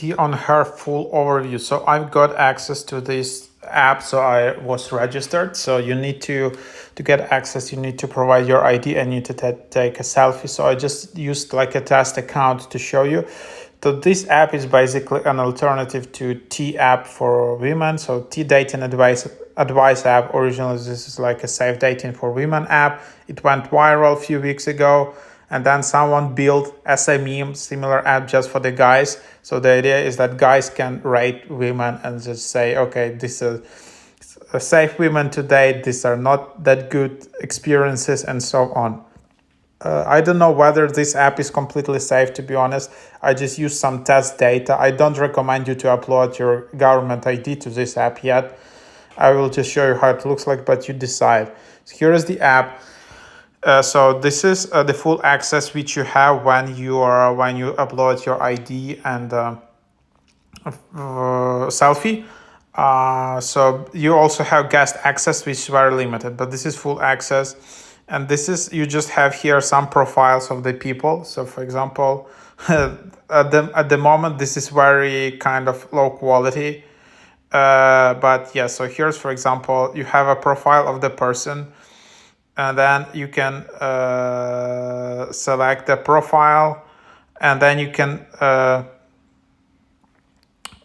Teaonher full overview. So I've got access to this app, so I was registered. So you need to get access, you need to provide your ID and you need to take a selfie. So I just used like a test account to show you. So this app is basically an alternative to T app for women. So T dating advice app. Originally, this is like a safe dating for women app. It went viral a few weeks ago, and then someone built as a meme similar app just for the guys. So the idea is that guys can rate women and just say, okay, this is a safe women to date. These are not that good experiences, and so on. I don't know whether this app is completely safe, to be honest. I just use some test data. I don't recommend you to upload your government ID to this app yet. I will just show you how it looks like, but you decide. So here is the app. So this is the full access which you have when you upload your ID and selfie. So you also have guest access, which is very limited, but this is full access. And this is, you just have here some profiles of the people. So for example, at the moment, this is very kind of low quality. But yeah, so here's, for example, you have a profile of the person, and then you can select the profile, and then you can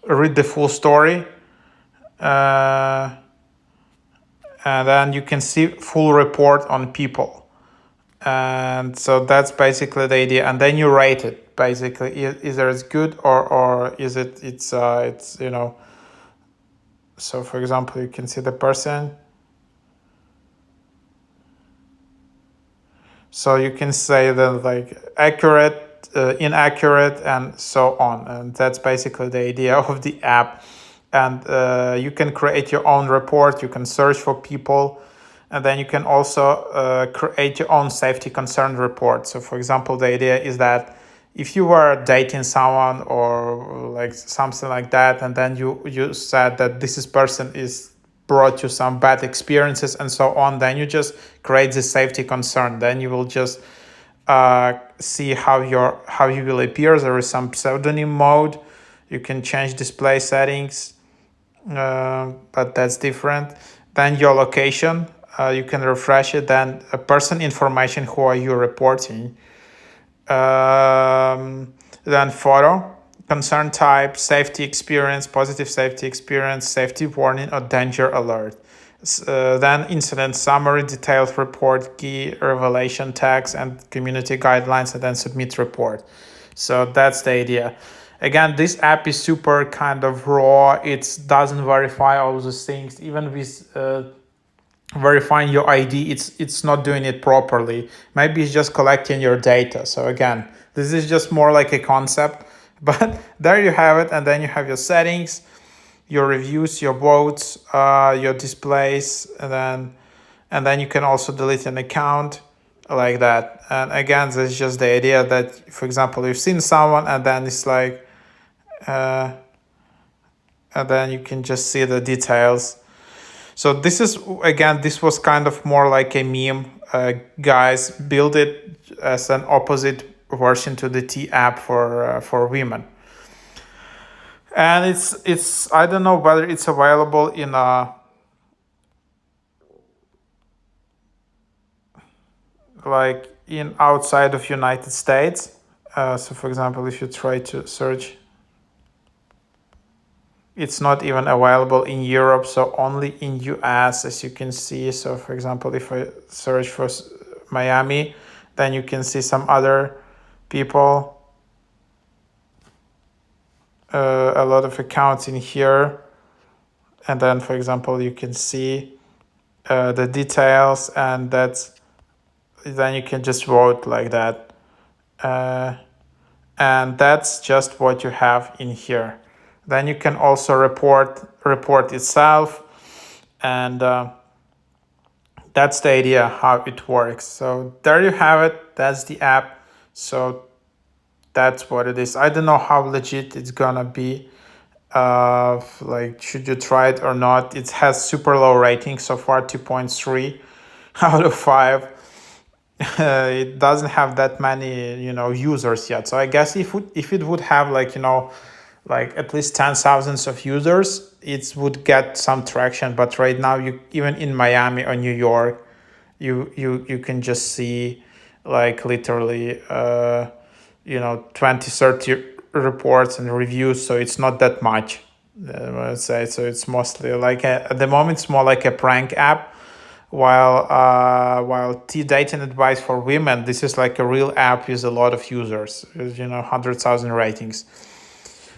read the full story. And then you can see full report on people. And so that's basically the idea. And then you rate it, basically. Either it's good or is it's you know. So for example, you can see the person. So you can say that like accurate, inaccurate, and so on. And that's basically the idea of the app. And you can create your own report. You can search for people, and then you can also create your own safety concern report. So for example, the idea is that if you were dating someone or like something like that, and then you said that this person is brought you some bad experiences and so on, then you just create the safety concern. Then you will just see how you will appear. There is some pseudonym mode. You can change display settings, but that's different. Then your location, you can refresh it. Then a person information, who are you reporting? Then photo, concern type, safety experience, positive safety experience, safety warning, or danger alert. Then incident summary, detailed report, key revelation tags, and community guidelines, and then submit report. So that's the idea. Again, this app is super kind of raw. It doesn't verify all those things. Even with verifying your ID, it's not doing it properly. Maybe it's just collecting your data. So again, this is just more like a concept. But there you have it. And then you have your settings, your reviews, your votes, your displays, and then you can also delete an account like that. And again, this is just the idea that, for example, you've seen someone and then it's like, and then you can just see the details. So this is, again, this was kind of more like a meme. Guys build it as an opposite version to the T app for women. And it's I don't know whether it's available in like in outside of United States. So for example, if you try to search, it's not even available in Europe, so only in US, as you can see. So for example, if I search for Miami, then you can see some other people, a lot of accounts in here. And then, for example, you can see the details, and then you can just vote like that. And that's just what you have in here. Then you can also report itself, and that's the idea how it works. So there you have it. That's the app. So that's what it is. I don't know how legit it's gonna be. Like, should you try it or not? It has super low rating so far, 2.3 out of 5. It doesn't have that many users yet. So I guess if it would have like like at least 10,000 of users, it would get some traction. But right now, you even in Miami or New York, you can just see like literally 20, 30 reports and reviews. So it's not that much, I would say. So it's mostly like at the moment it's more like a prank app, while T dating advice for women, this is like a real app with a lot of users, with, 100,000 ratings.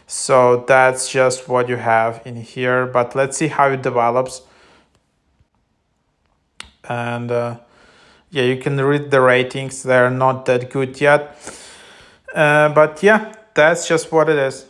So that's just what you have in here, but let's see how it develops. And yeah, you can read the ratings, they're not that good yet. But yeah, that's just what it is.